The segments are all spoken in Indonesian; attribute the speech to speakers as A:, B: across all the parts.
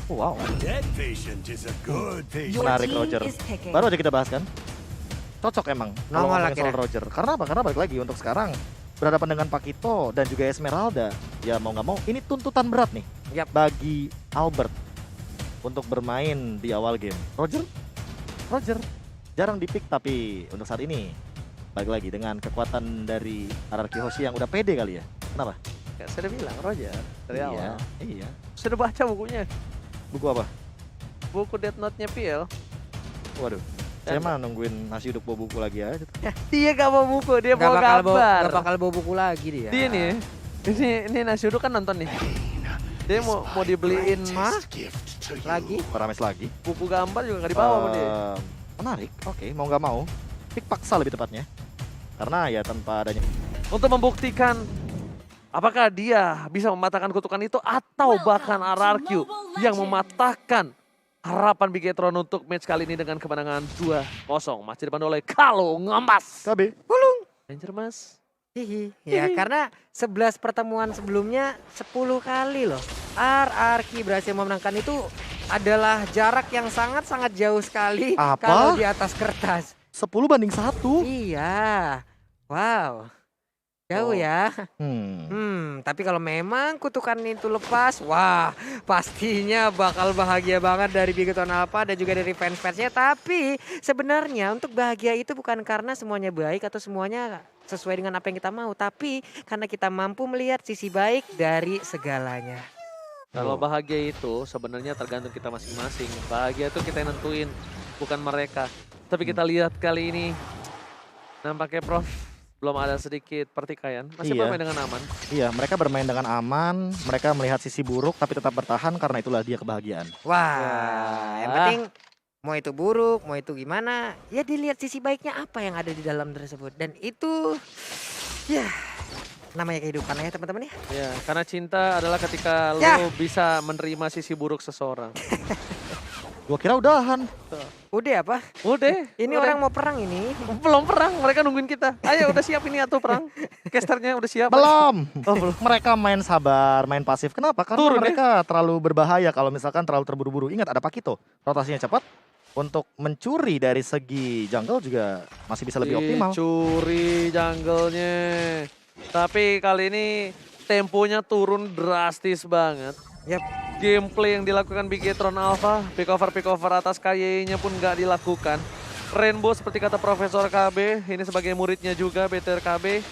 A: Oh, wow.
B: Dead patient is a good patient.
A: Menarik Roger. Baru aja kita bahas kan. Cocok emang kalau
C: Nongol
A: ngomongin soal
C: akhirnya.
A: Roger. Karena apa? Karena balik lagi untuk sekarang berhadapan dengan Pakito dan juga Esmeralda. Ya mau nggak mau ini tuntutan berat nih
C: Yap.
A: bagi Albert untuk bermain di awal game. Roger jarang dipick tapi untuk saat ini balik lagi dengan kekuatan dari RRQ Hoshi yang udah pede kali ya. Kenapa?
D: Ya, saya udah bilang Roger dari awal.
A: Iya.
D: Sudah baca bukunya.
A: Buku apa?
D: Buku Death Note-nya PL.
A: Waduh. Saya mah nungguin nasi uduk bawa buku lagi aja.
D: Dia gak mau buku, dia mau
C: Gak
D: gambar.
C: bakal bawa buku lagi dia.
D: Dia nih, ini nasi uduk kan nonton nih. Dia mau dibeliin
B: Gift to you.
C: Lagi.
A: Parames lagi.
D: buku gambar juga gak dibawa sama dia.
A: Menarik, oke, mau nggak mau. Pick paksa lebih tepatnya. Karena ya tanpa adanya
D: Untuk membuktikan apakah dia bisa mematahkan kutukan itu atau bahkan RRQ yang mematahkan harapan Bigetron untuk match kali ini dengan kemenangan 2-0. Masih dipandu oleh Kalo Ngemas.
A: KB.
D: Danger Mas.
C: Hihi. Ya karena 11 pertemuan sebelumnya 10 kali loh. RRQ berhasil memenangkan itu adalah jarak yang sangat-sangat jauh sekali
A: Apa?
C: kalau di atas kertas.
A: 10-1.
C: Iya. Wow. Jauh
D: Oh.
C: ya.
A: Hmm.
C: Tapi kalau memang kutukan itu lepas, wah pastinya bakal bahagia banget dari Bigetron Alpha dan juga dari fans-fansnya. Tapi sebenarnya untuk bahagia itu bukan karena semuanya baik atau semuanya sesuai dengan apa yang kita mau. Tapi karena kita mampu melihat sisi baik dari segalanya.
D: Kalau bahagia itu sebenarnya tergantung kita masing-masing. Bahagia itu kita yang nentuin, bukan mereka. Tapi kita lihat kali ini, nampaknya Prof belum ada sedikit pertikaian. Masih
A: Iya.
D: bermain dengan aman.
A: Iya, mereka bermain dengan aman, mereka melihat sisi buruk tapi tetap bertahan karena itulah dia kebahagiaan.
C: Wah, yang penting mau itu buruk, mau itu gimana, ya dilihat sisi baiknya apa yang ada di dalam tersebut. Dan itu, ya namanya kehidupan ya teman-teman ya.
D: Ya, karena cinta adalah ketika
C: Ya.
D: lo bisa menerima sisi buruk seseorang.
A: Gua kira udahan.
C: Udah apa?
D: Udah.
C: Ini
D: udah.
C: orang mau perang ini.
D: Belum perang, mereka nungguin kita. Ayo udah siap ini atau perang? Casternya udah siap?
A: Belum.
D: Oh, belum.
A: Mereka main sabar, main pasif. Kenapa? Karena
D: Turun ya?
A: mereka terlalu berbahaya kalau misalkan terlalu terburu-buru. Ingat ada Pakito, rotasinya cepat. Untuk mencuri dari segi jungle juga masih bisa lebih optimal.
D: Dicuri jungle-nya. Tapi kali ini temponya turun drastis banget.
C: Yap.
D: Gameplay yang dilakukan Bigetron Alpha, pick over atas KY-nya pun nggak dilakukan. Rainbow seperti kata Profesor KB, ini sebagai muridnya juga Better KB.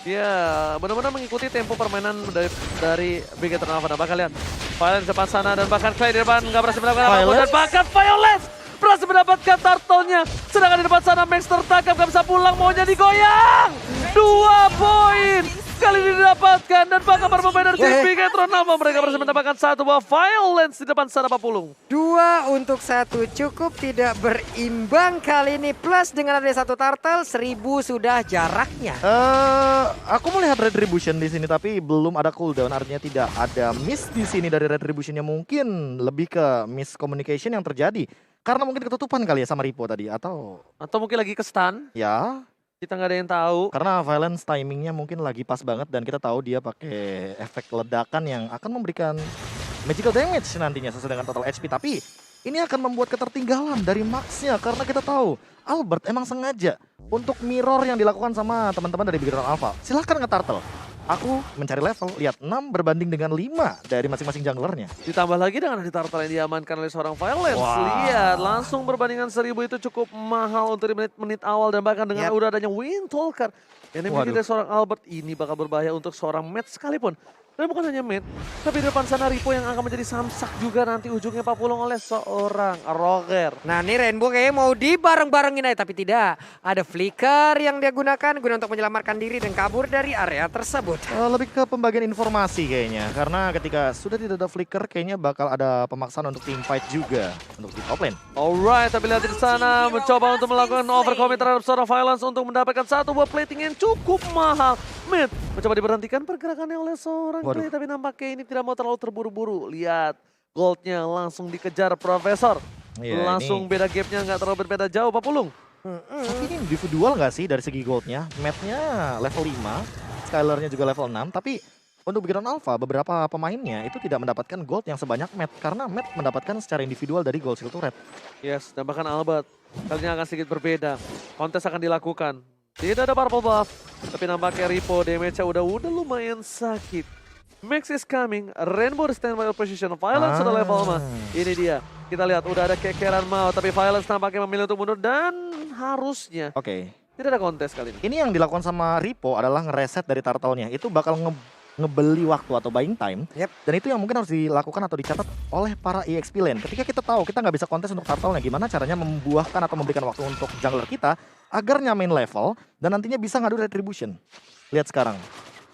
D: Ya, benar-benar mengikuti tempo permainan dari Bigetron Alpha. Nah, bahkan lihat, Violence depan sana dan bahkan Clay di depan nggak berhasil mendapatkan apapun. Dan
A: Violence?
D: bahkan Violence berhasil mendapatkan turtle-nya. Sedangkan di depan sana Max tertangkap, nggak bisa pulang, maunya digoyang. 2 poin kali ini didapatkan dan bahkan para pemain dari tim Bigetron Alpha mereka berhasil mendapatkan 1 buah Violence di depan sana Pak Pulung.
C: 2 untuk 1 cukup tidak berimbang kali ini. Plus dengan ada 1 turtle, 1000 sudah jaraknya.
A: Aku melihat Retribution di sini tapi belum ada cooldown, artinya tidak ada miss di sini dari Retributionnya, mungkin lebih ke miscommunication yang terjadi karena mungkin ketutupan kali ya sama Ripo tadi atau
D: Atau mungkin lagi ke stun,
A: ya
D: kita nggak ada yang tahu.
A: karena Violence timingnya mungkin lagi pas banget dan kita tahu dia pakai efek ledakan yang akan memberikan magical damage nantinya sesuai dengan total HP, tapi ini akan membuat ketertinggalan dari Max-nya karena kita tahu Albert emang sengaja untuk mirror yang dilakukan sama teman-teman dari Bigetron Alpha. Silahkan nge-turtle. Aku mencari level, lihat 6 berbanding dengan 5 dari masing-masing junglernya.
D: Ditambah lagi dengan ada turtle yang diamankan oleh seorang Violence.
A: Wah.
D: Lihat, langsung berbandingan 1000 itu cukup mahal untuk di menit-menit awal dan bahkan dengan
C: Yap.
D: udah adanya Windtalker yang dimiliki
A: Waduh.
D: dari seorang Albert ini bakal berbahaya untuk seorang Matt sekalipun. Dan bukan hanya Matt, tapi di depan sana Ripo yang akan menjadi samsak juga nanti ujungnya Pak Pulung oleh seorang Roger.
C: Nah ini Rainbow kayaknya mau dibareng-barengin aja tapi tidak. Ada flicker yang dia gunakan guna untuk menyelamatkan diri dan kabur dari area tersebut.
A: Lebih ke pembagian informasi kayaknya, karena ketika sudah tidak ada flicker kayaknya bakal ada pemaksaan untuk team fight juga untuk di top lane.
D: Alright, tapi lihat di sana mencoba untuk melakukan overcommit terhadap seorang Violence untuk mendapatkan 1 buah plating yang cukup mahal. Matt mencoba diberhentikan pergerakannya oleh seorang Clay, tapi nampaknya ini tidak mau terlalu terburu-buru. Lihat, goldnya langsung dikejar Profesor.
A: Iya,
D: Langsung
A: ini-
D: beda gapnya nggak terlalu berbeda jauh Pak Pulung.
A: Tapi ini individual nggak sih dari segi goldnya? Matt-nya level 5, Skylar-nya juga level 6, tapi untuk Bigetron Alpha beberapa pemainnya itu tidak mendapatkan gold yang sebanyak Matt karena Matt mendapatkan secara individual dari gold skill turret.
D: Yes, dan bahkan Albert kali ini akan sedikit berbeda. Kontes akan dilakukan. Tidak ada purple buff, tapi nampaknya Ripo damage-nya udah lumayan sakit. Max is coming, Rainbow di standby position, Violence sudah level 4. Ini dia, kita lihat udah ada kekeran mau, tapi Violence nampaknya memilih untuk mundur dan harusnya
A: Oke.
D: tidak ada kontes kali ini.
A: Ini yang dilakukan sama Ripo adalah ngereset dari turtle-nya. Itu bakal ngebeli waktu atau buying time.
C: Yep.
A: Dan itu yang mungkin harus dilakukan atau dicatat oleh para EXP lane. Ketika kita tahu kita nggak bisa kontes untuk turtle-nya, gimana caranya membuahkan atau memberikan waktu untuk jungler kita agar nyamain level dan nantinya bisa ngadu retribution. Lihat sekarang.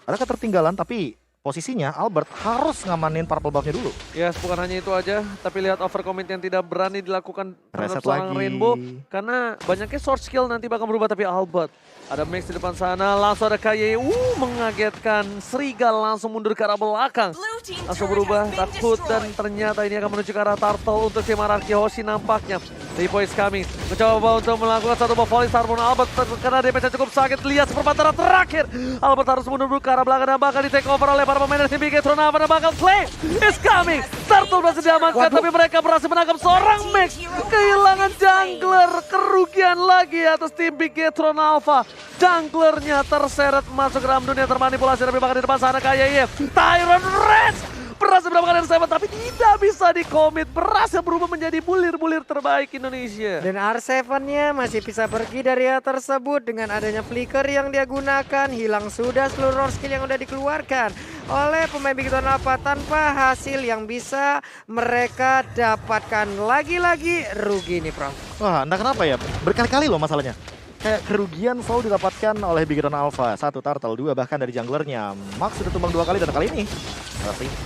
A: Ada ketertinggalan tapi posisinya Albert harus ngamanin purple buff-nya dulu.
D: Yes, bukan hanya itu aja, tapi lihat overcommit yang tidak berani dilakukan terhadap
A: Reset
D: seorang
A: lagi.
D: Rainbow. Karena banyaknya short skill nanti bakal berubah, tapi Albert. Ada Max di depan sana, langsung ada KY, mengagetkan. Serigal langsung mundur ke arah belakang. Langsung berubah, takut, dan ternyata ini akan menuju ke arah turtle untuk tim Araki Hoshi nampaknya. Ripo is coming, mencoba untuk melakukan satu buff volley Starbone Albert karena damage cukup sakit. Lihat seperempat terakhir, Albert harus mundur ke arah belakang dan bakal di take over oleh para pemain dari tim Bigetron Alpha dan bakal Clay is coming. Turtle berhasil diamankan, tapi mereka berhasil menangkap seorang Max. Kehilangan jungler, kerugian lagi atas tim Bigetron Alpha. Junglernya terseret masuk ke dalam dunia termanipulasi, tapi bakal di depan sana KYF. Tyron Reds berhasil mendapatkan R7 tapi tidak bisa dikomit. Berhasil berubah menjadi bulir-bulir terbaik Indonesia.
C: Dan R7-nya masih bisa pergi dari hal tersebut dengan adanya flicker yang dia gunakan. Hilang sudah seluruh skill yang udah dikeluarkan oleh pemain Bigetron Alpha tanpa hasil yang bisa mereka dapatkan. Lagi-lagi rugi nih, Prof.
A: Wah, entah kenapa ya, berkali-kali loh masalahnya. Kayak kerugian selalu didapatkan oleh Bigetron Alpha. 1 turtle, 2 bahkan dari junglernya. Max sudah tumbang 2 kali dan kali ini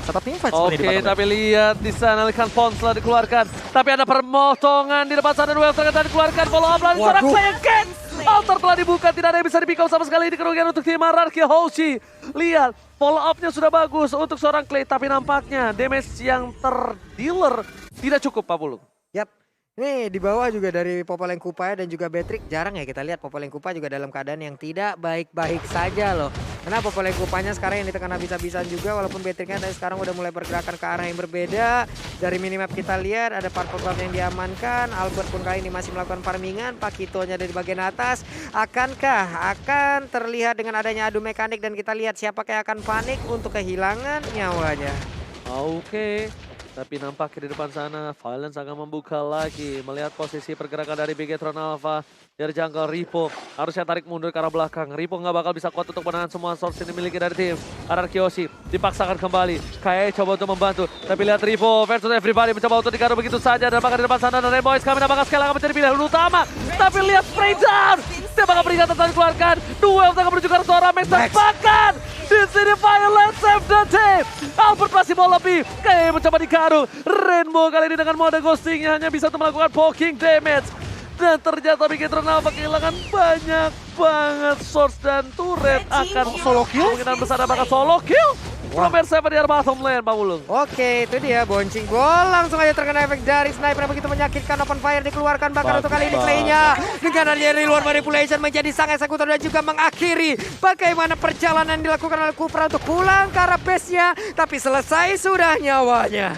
A: tetap team fight seperti
D: Oke, tapi lihat di sana Likan Pons telah dikeluarkan. Tapi ada pemotongan di depan sana, duel ternyata dikeluarkan. Follow up lagi seorang Clay again. Altar telah dibuka, tidak ada yang bisa di-pick up sama sekali. Ini kerugian untuk tim Araki Hoshi. Lihat, follow up-nya sudah bagus untuk seorang Clay, tapi nampaknya damage yang terdealer tidak cukup, Pak Pulung.
C: Yap. Nih di bawah juga dari Popoleng Kupa dan juga Betrick, jarang ya kita lihat Popoleng Kupa juga dalam keadaan yang tidak baik-baik saja loh. Karena Popoleng Kupanya sekarang yang ditekan habis-habisan juga, walaupun Betricknya tadi sekarang udah mulai bergerakan ke arah yang berbeda. Dari minimap kita lihat ada purple buff yang diamankan, Albert pun kali ini masih melakukan farmingan, Pakitonya dari bagian atas. Akankah akan terlihat dengan adanya adu mekanik dan kita lihat siapakah yang akan panik untuk kehilangan nyawanya.
D: Oke. Tapi nampaknya di depan sana Violence akan membuka lagi. Melihat posisi pergerakan dari Bigetron Alpha. Dari jungle Ripo harusnya tarik mundur ke arah belakang. Ripo nggak bakal bisa kuat untuk menahan semua source yang dimiliki dari tim Araki Hoshi. Dipaksakan kembali. Kayak coba untuk membantu. Tapi lihat Ripo versus everybody mencoba untuk digaruk begitu saja. Dan bahkan di depan sana ada Rainbow kami nampaknya sekali akan menjadi pilihan utama. Tapi lihat spray down. Dia bakal peringatan telah dikeluarkan. Duel akan menuju ke arah seorang Max. Dan bahkan di sini Violence save the team. Albert masih mau lebih. Kayak mencoba digaruk. Rainbow kali ini dengan mode ghostingnya hanya bisa untuk melakukan poking damage. Dan ternyata Bigetron Alpha kehilangan banyak banget source dan turret akan solo kill. Kemungkinan besar bakal solo kill. From R7 di arah bottom lane, Pak Wulung.
C: Oke, itu dia boncing gol. Langsung aja terkena efek dari sniper yang begitu menyakitkan. Open fire dikeluarkan bahkan untuk kali ini Clay-nya. Dengan adanya reload manipulation menjadi sang eksekutor dan juga mengakhiri bagaimana perjalanan dilakukan oleh Kupra untuk pulang ke arah base-nya. Tapi selesai sudah nyawanya.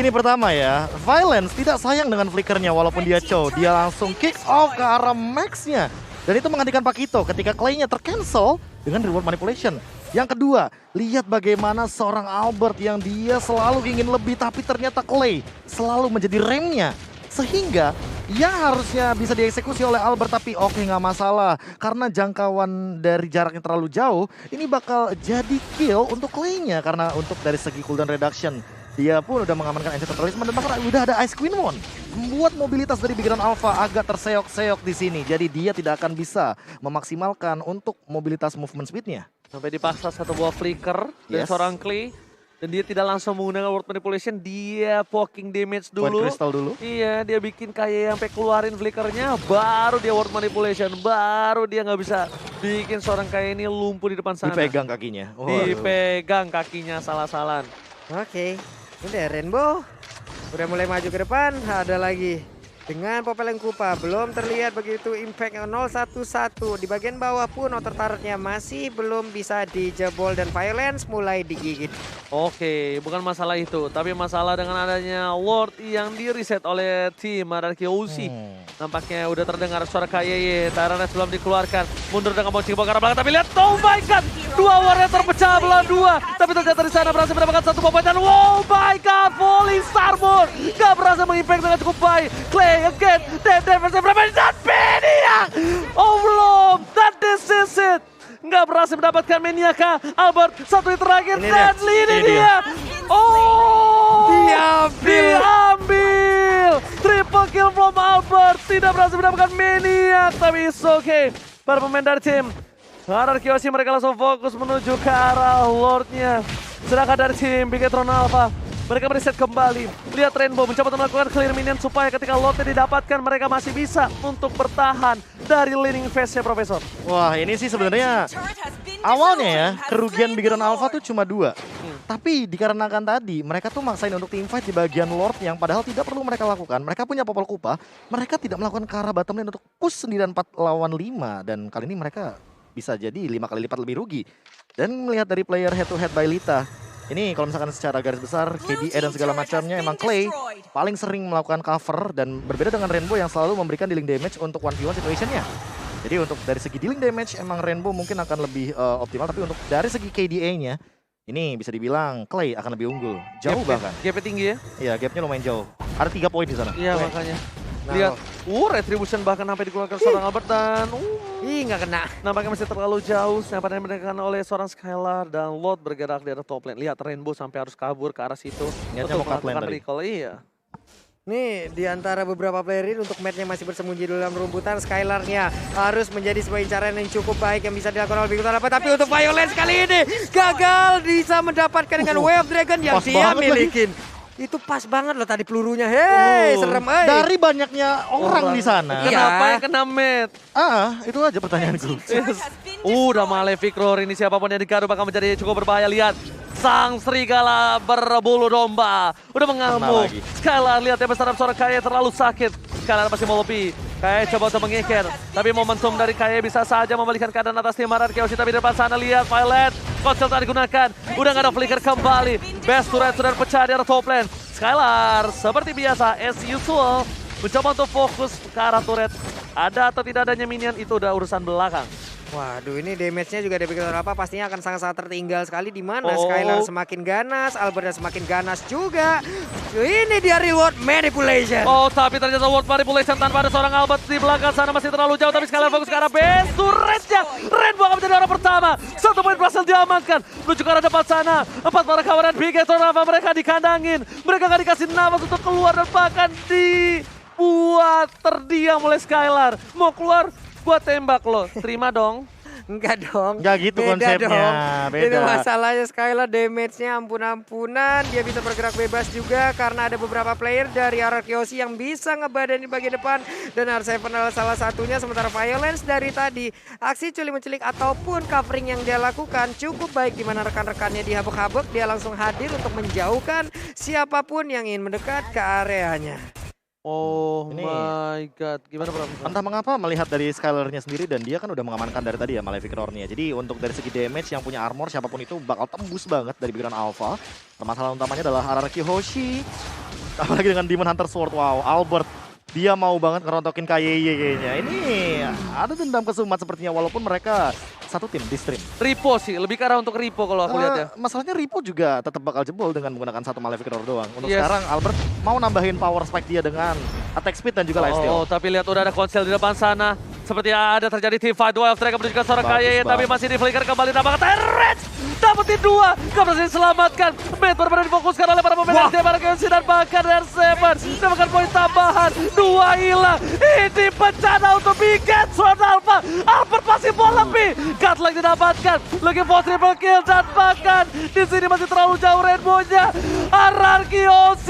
A: Pertama ya, Violence tidak sayang dengan flickernya walaupun dia chow. Dia langsung kick off ke arah Max-nya. Dan itu menghentikan Pakito ketika Clay-nya tercancel dengan reward manipulation. Yang kedua, lihat bagaimana seorang Albert yang dia selalu ingin lebih tapi ternyata Clay selalu menjadi remnya. Sehingga yang harusnya bisa dieksekusi oleh Albert tapi oke nggak masalah. Karena jangkauan dari jaraknya terlalu jauh, ini bakal jadi kill untuk Clay-nya. Karena untuk dari segi cooldown reduction, dia pun udah mengamankan Ancient Talisman dan bahkan udah ada Ice Queen Mon. Membuat mobilitas dari Bigetron Alpha agak terseok-seok di sini. Jadi dia tidak akan bisa memaksimalkan untuk mobilitas movement speed-nya.
D: Sampai dipaksa satu buah flicker dari seorang Clay. Dan dia tidak langsung menggunakan word manipulation, dia poking damage dulu.
A: Point crystal dulu.
D: Iya, dia bikin kayak sampai keluarin flickernya, baru dia word manipulation, baru dia nggak bisa bikin seorang kayak ini lumpuh di depan sana.
A: Dipegang kakinya.
D: Dipegang kakinya salah-salan.
C: Oke, udah Rainbow udah mulai maju ke depan. Ada lagi Dengan Popeleng Kupa belum terlihat begitu impact 0-1-1. Di bagian bawah pun outer turretnya masih belum bisa dijebol dan Violence mulai digigit.
D: Oke, bukan masalah itu, tapi masalah dengan adanya Ward yang di reset oleh tim Ararki OC. Nampaknya udah terdengar suara KYY, Tyrannus belum dikeluarkan. Mundur dengan bouncing ball ke arah belakang, tapi lihat, oh my god, dua warnya terpecah belah dua. Tapi ternyata di sana berhasil mendapatkan satu poin dan oh my god, Falling Starboard gak berhasil mengimpact dengan cukup baik. Clay again, dan Maniaka, oh belum, dan this is it. Nggak berhasil mendapatkan Maniaka. Albert, satu yang terakhir, dan ini dia. Oh, diambil. Triple kill from Albert, tidak berhasil mendapatkan Maniaka, tapi it's okay. Para pemain dari tim Ararki OC mereka langsung fokus menuju ke arah Lordnya. Sedangkan dari tim Bigetron Alpha, mereka mereset kembali. Lihat Rainbow mencoba untuk melakukan clear minion supaya ketika Lordnya didapatkan mereka masih bisa untuk bertahan dari laning phase-nya Profesor.
A: Wah, ini sih sebenarnya awalnya ya kerugian Bigetron Alpha tuh cuma 2. Tapi dikarenakan tadi mereka tuh maksain untuk teamfight di bagian Lord yang padahal tidak perlu mereka lakukan. Mereka punya Popol Kupa, mereka tidak melakukan ke arah bottom lane untuk push 9-4 lawan 5. Dan kali ini mereka bisa jadi 5 kali lipat lebih rugi. Dan melihat dari player head to head by Lita, ini kalau misalkan secara garis besar KDA dan segala macamnya emang Clay paling sering melakukan cover dan berbeda dengan Rainbow yang selalu memberikan dealing damage untuk 1v1 situationnya. Jadi untuk dari segi dealing damage emang Rainbow mungkin akan lebih optimal, tapi untuk dari segi KDA-nya ini bisa dibilang Clay akan lebih unggul, jauh bahkan.
D: Gapnya tinggi ya?
A: Iya, gapnya lumayan jauh. Ada 3 poin di sana.
D: Iya makanya. Lihat, Retribution bahkan sampai dikeluarkan seorang Albert dan
C: Ih, nggak kena.
D: nampaknya masih terlalu jauh. Nampaknya diberikan oleh seorang Skylar dan Lord bergerak di arah top lane. Lihat Rainbow sampai harus kabur ke arah situ.
A: Niatnya mau cut lane
D: melakukan
A: tadi.
D: recall. Iya.
C: Nih, di antara beberapa player ini untuk matchnya masih bersembunyi di dalam rumputan, Skylarnya harus menjadi sebuah incaran yang cukup baik yang bisa dilakukan oleh Bigetron Alpha. Tapi untuk Violence kali ini gagal bisa mendapatkan dengan Wave Dragon yang
A: pas
C: dia
A: banget
C: milikin. Itu pas banget loh tadi pelurunya. Hei, serem eh.
A: Dari banyaknya orang di sana.
C: Iya.
D: Kenapa yang kena Matt?
A: Itu aja pertanyaanku.
D: Udah Malefic Roar ini siapapun yang digaruk bakal menjadi cukup berbahaya. Lihat, sang serigala berbulu domba udah mengamuk.
A: lagi.
D: Skylar lihat ya besar suara Kaye terlalu sakit. Skylar masih mau lebih. Kaye coba untuk mengikir, tapi momentum dari Kaye bisa saja membalikan keadaan atas tim Ararki OC. Tapi di depan sana lihat Violet, Konsel tak digunakan, udah gak ada flicker kembali. Best turret sudah pecah di arah top lane. Skylar seperti biasa as usual mencoba untuk fokus ke arah turret. Ada atau tidak adanya minion itu udah urusan belakang.
C: Waduh, ini damage-nya juga dari Bigetron Alpha pastinya akan sangat-sangat tertinggal sekali di mana
D: Oh.
C: Skylar semakin ganas, Albertnya semakin ganas juga. Ini dia reward manipulation.
D: Oh, tapi ternyata World Manipulation tanpa ada seorang Albert di belakang sana masih terlalu jauh. Tapi Skylar fokus ke arah base turretnya. Rainbow akan menjadi orang pertama. 1 poin berhasil diamankan. Menuju ke arah depan sana. 4 para kawanan Bigetron Alpha mereka dikandangin. Mereka gak dikasih nafas untuk keluar dan bahkan dibuat terdiam oleh Skylar. Mau keluar, gua tembak lo. Terima dong.
C: Enggak dong.
A: Enggak gitu
C: Beda
A: konsepnya,
C: dong.
A: beda.
C: Itu masalahnya Skylar damage-nya ampun-ampunan. Dia bisa bergerak bebas juga karena ada beberapa player dari Ararki OC yang bisa ngebadan di bagian depan. Dan R7 adalah salah satunya. Sementara Violence dari tadi aksi culik-menculik ataupun covering yang dia lakukan cukup baik. Di mana rekan-rekannya dihabek-habek, dia langsung hadir untuk menjauhkan siapapun yang ingin mendekat ke areanya.
D: Oh
A: Ini-
D: my god. Gimana bro?
A: Entah mengapa melihat dari Skylar-nya sendiri dan dia kan udah mengamankan dari tadi ya Malefic Roar-nya. Jadi untuk dari segi damage yang punya armor siapapun itu bakal tembus banget dari Bigetron Alpha. Permasalahan utamanya adalah Ararki Hoshi. Apalagi dengan Demon Hunter Sword. Wow, Albert. Dia mau banget ngerontokin KYY kayaknya. Ini ada dendam kesumat sepertinya walaupun mereka satu tim di stream.
D: Ripo sih, lebih ke arah untuk Ripo kalau aku lihat ya.
A: Masalahnya Ripo juga tetap bakal jebol dengan menggunakan satu Malefic Roar doang. Untuk
D: Yes.
A: sekarang Albert mau nambahin power spike dia dengan attack speed dan juga lifesteal.
D: Oh, tapi lihat udah ada Konsel di depan sana. Seperti ada terjadi team fight duel track menunjukkan seorang
A: Bagus
D: KYY tapi
A: banget.
D: masih di flicker kembali nampak Terrence dapetin 2, gak berhasil diselamatkan. Matt benar-benar difokuskan oleh para pemain dari Ararki dan bahkan R7 dapatkan poin tambahan, 2 hilang. Ini bencana untuk Bigetron Alpha. Albert masih mau lebih, Godlike didapatkan, looking for triple kill dan bahkan di sini masih terlalu jauh Rainbow-nya. Ararki OC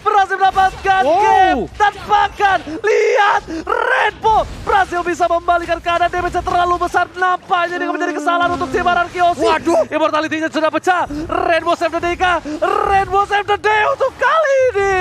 D: berhasil mendapatkan game dan bahkan lihat Rainbow berhasil bisa membalikan keadaan damage yang terlalu besar. Nampaknya ini menjadi kesalahan untuk tim Ararki OC.
C: Waduh.
D: Immortality-nya sudah pecah. Rainbow save the day kah? Rainbow save the day untuk kali ini.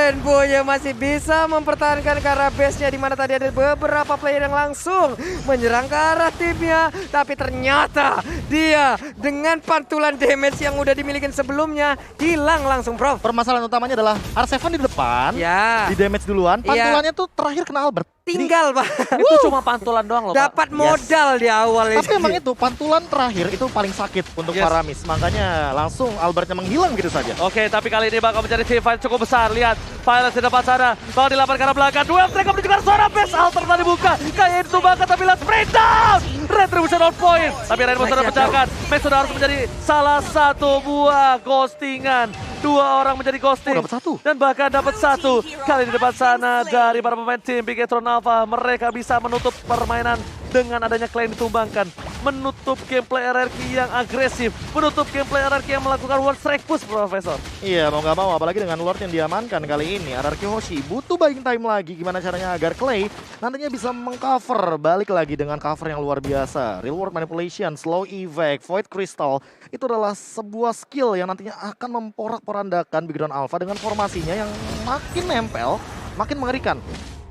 C: Rainbow-nya masih bisa mempertahankan ke arah base-nya, di mana tadi ada beberapa player yang langsung menyerang ke arah timnya. Tapi ternyata dia dengan pantulan damage yang udah dimiliki sebelumnya hilang langsung, Prof.
A: Permasalahan utamanya adalah R7 di depan,
C: Ya,
A: di damage duluan, pantulannya tuh terakhir kena Albert.
C: tinggal Pak.
D: Itu cuma pantulan doang loh, Pak.
C: Dapat modal di awal
A: Tapi
C: ini.
A: emang itu pantulan terakhir itu paling sakit untuk
D: Yes.
A: Paramis. Makanya langsung Albertnya menghilang gitu saja.
D: Oke, tapi kali ini bakal menjadi teamfight cukup besar. Lihat, Violence di depan sana. Bakal dilapan ke arah belakang. Duel mereka menuju ke arah seorang base. Alter tadi buka. Kayak itu banget, tapi lihat sprint down. Retribution on point. Tapi Rainbow sudah pecahkan. Max sudah harus menjadi salah satu buah ghostingan. 2 orang menjadi ghosting.
A: Oh, dapat 1.
D: Dan bahkan dapat 1. Kali di depan sana dari para pemain tim Bigetron Alpha. Mereka bisa menutup permainan dengan adanya klaim ditumbangkan. Menutup gameplay RRQ yang agresif. Menutup gameplay RRQ yang melakukan one strike push, Profesor.
A: Iya, mau nggak mau, apalagi dengan Lord yang diamankan kali ini. RRQ Hoshi butuh buying time lagi. Gimana caranya agar Clay nantinya bisa mengcover. Balik lagi dengan cover yang luar biasa. Real World Manipulation, Slow Evac, Void Crystal. Itu adalah sebuah skill yang nantinya akan memporak-porandakan Bigetron Alpha dengan formasinya yang makin nempel, makin mengerikan.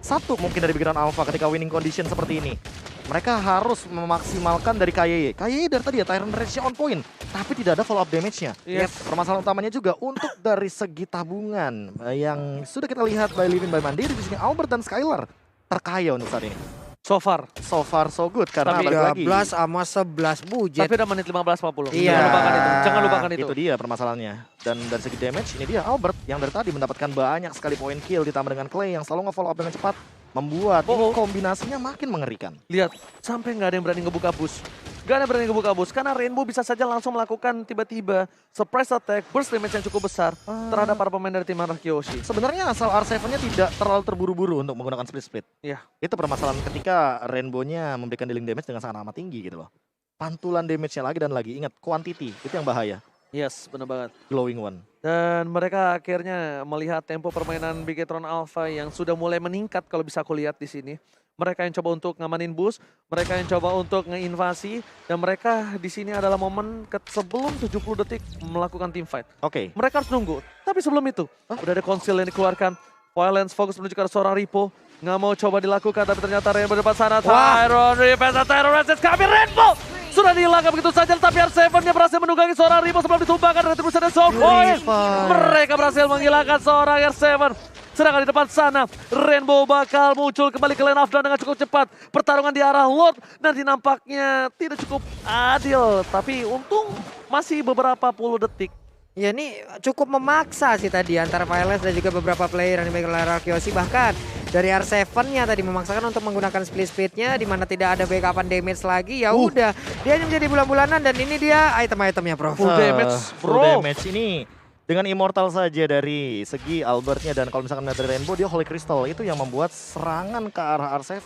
A: Satu mungkin dari Bigetron Alpha ketika winning condition seperti ini. Mereka harus memaksimalkan dari KYY. KYY dari tadi ya, Tyrant Rage-nya on point. Tapi tidak ada follow up damage-nya.
D: Yes.
A: Permasalahan utamanya juga untuk dari segi tabungan yang sudah kita lihat by Living by Mandiri di sini Albert dan Skylar terkaya untuk saat ini.
D: So far.
A: So far so good karena
D: Tapi
A: balik lagi.
C: 13 sama 11 budget.
D: Tapi udah menit 15-40.
C: Iya.
D: Jangan lupakan itu. Jangan lupakan itu.
A: Itu dia permasalahannya. Dan dari segi damage ini dia Albert yang dari tadi mendapatkan banyak sekali poin kill ditambah dengan Clay yang selalu nge-follow up dengan cepat. Membuat ini kombinasinya makin mengerikan.
D: Lihat, sampai nggak ada yang berani ngebuka bus. Nggak ada yang berani ngebuka bus, karena Rainbow bisa saja langsung melakukan tiba-tiba surprise attack, burst damage yang cukup besar terhadap para pemain dari tim Anarchy Yoshi.
A: Sebenarnya asal R7-nya tidak terlalu terburu-buru untuk menggunakan split-split.
D: Iya.
A: Itu permasalahan ketika Rainbow-nya memberikan dealing damage dengan sangat amat tinggi gitu loh. Pantulan damage-nya lagi dan lagi, ingat quantity, itu yang bahaya.
D: Yes, benar banget.
A: Glowing one.
D: Dan mereka akhirnya melihat tempo permainan Bigetron Alpha yang sudah mulai meningkat kalau bisa aku lihat di sini. Mereka yang coba untuk ngamanin boost, mereka yang coba untuk ngeinvasi, dan mereka di sini adalah momen sebelum 70 detik melakukan team fight.
A: Oke.
D: Mereka harus nunggu. Tapi sebelum itu, udah ada konsil yang dikeluarkan. Violence fokus menuju ke arah seorang Ripo. Nggak mau coba dilakukan, tapi ternyata Rainbow depan sana. Tyron Revenge, Tyron Resist, kami Rainbow! Sudah dihilangkan begitu saja, tapi R7-nya berhasil menunggangi seorang Ripo sebelum ditumbangkan. Retribution dan Soul Point. Mereka berhasil menghilangkan seorang R7. Sedangkan di depan sana, Rainbow bakal muncul kembali ke lane of down dengan cukup cepat. Pertarungan di arah Lord nanti nampaknya tidak cukup adil. Tapi untung masih beberapa puluh detik.
C: Ya ini cukup memaksa sih tadi antara Violence dan juga beberapa player yang dimiliki oleh Rakyoshi. Bahkan dari R7-nya tadi memaksakan untuk menggunakan split-splitnya di mana tidak ada backupan damage lagi. Ya udah, dia hanya menjadi bulan-bulanan dan ini dia item-itemnya, Prof.
D: Full damage,
A: Full
D: bro.
A: damage ini dengan immortal saja dari segi Albertnya dan kalau misalkan dari Rainbow dia Holy Crystal itu yang membuat serangan ke arah R7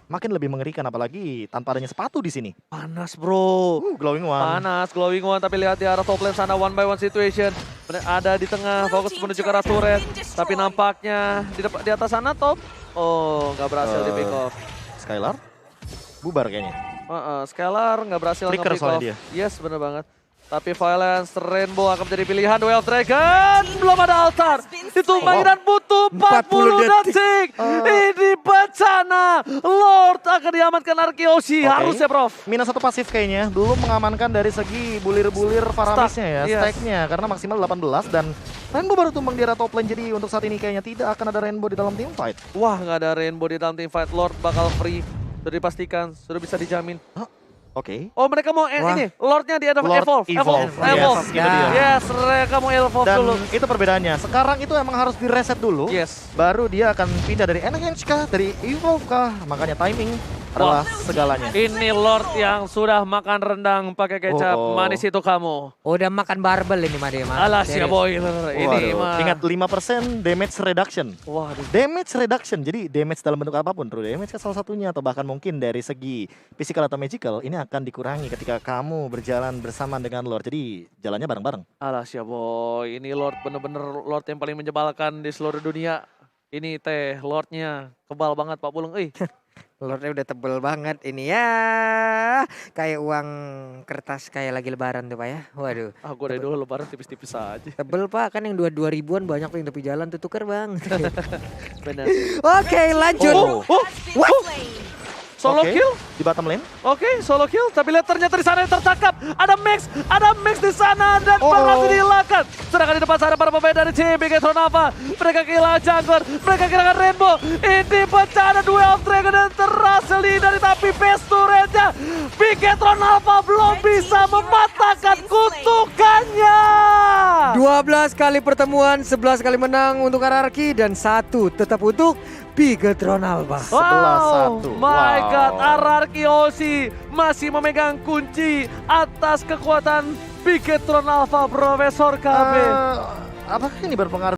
A: makin lebih mengerikan apalagi tanpa adanya sepatu di sini.
D: Panas, bro.
A: Glowing one.
D: Panas, glowing one, tapi lihat di arah top lane sana one by one situation. Ada di tengah, fokus menuju ke arah turret. Tapi nampaknya di atas sana top. Oh, nggak berhasil di pick off.
A: Skylar bubar kayaknya.
D: Scalar nggak berhasil
A: Flicker
D: nge-pick
A: soalnya
D: off.
A: dia.
D: Yes, bener banget. Tapi Violence, Rainbow akan menjadi pilihan. Duel Dragon, belum ada altar. Ditumbangi dan butuh 40 detik. Ini bencana. Lord akan diamankan Arkyoshi. Harus ya, Prof.
A: Minus 1 pasif kayaknya. Belum mengamankan dari segi bulir-bulir Paramisnya ya.
D: Yes.
A: Stacknya karena maksimal 18 dan Rainbow baru tumbang di arah top lane. Jadi untuk saat ini kayaknya tidak akan ada Rainbow di dalam team fight.
D: Wah, nggak ada Rainbow di dalam team fight. Lord bakal free. Sudah dipastikan, sudah bisa dijamin.
A: Oke.
D: Oh, mereka mau ini, Lordnya di
A: Lord
D: Evolve.
A: Evolve.
D: Evolve.
A: Yes, itu dia.
D: Yes, mereka mau Evolve
A: Dan
D: dulu.
A: itu perbedaannya. Sekarang itu emang harus direset dulu.
D: Yes.
A: Baru dia akan pindah dari Enhance kah, dari Evolve kah. Makanya timing adalah segalanya.
D: Ini Lord yang sudah makan rendang pakai kecap.
A: Oh.
D: Manis itu kamu.
C: Udah makan barbel ini mah dia mah.
D: Alas ya
C: Serius.
D: boiler. Ini
A: Waduh.
D: mah.
A: Ingat 5% damage reduction.
D: Waduh.
A: Damage reduction, jadi damage dalam bentuk apapun, true damage kan salah satunya atau bahkan mungkin dari segi physical atau magical ini akan dikurangi ketika kamu berjalan bersama dengan Lord. Jadi jalannya bareng-bareng.
D: Alas ya boy. Ini Lord bener-bener Lord yang paling menyebalkan di seluruh dunia. Ini teh Lordnya kebal banget Pak Pulung.
C: Lordnya udah tebel banget ini ya. Kayak uang kertas kayak lagi lebaran tuh Pak ya. Waduh.
D: Ah, gue dari dulu lebaran tipis-tipis aja.
C: Tebel Pak, kan yang 2 ribuan banyak tuh yang tepi jalan tuh tuker Bang.
D: Benar.
C: Oke lanjut.
D: Solo
A: Oke,
D: kill.
A: di bottom lane.
D: Oke, solo kill. Tapi lihat ternyata di sana yang tertangkap. Ada Max di sana dan berhasil dihilangkan. Sedangkan di depan sana para pemain dari tim Bigetron Alpha. Mereka kehilangan Jungler, mereka kehilangan Rainbow. Ini pecah ada duel of Dragon dan terhasil dihindari, tapi base turretnya Bigetron Alpha belum bisa mematahkan kutukannya.
C: 12 kali pertemuan, 11 kali menang untuk RRQ dan 1 tetap untuk Bigetron Alpha.
A: 11-1.
D: My
A: Wow.
D: God, RRQ OC masih memegang kunci atas kekuatan Bigetron Alpha Profesor KB.
A: Apa ini berpengaruh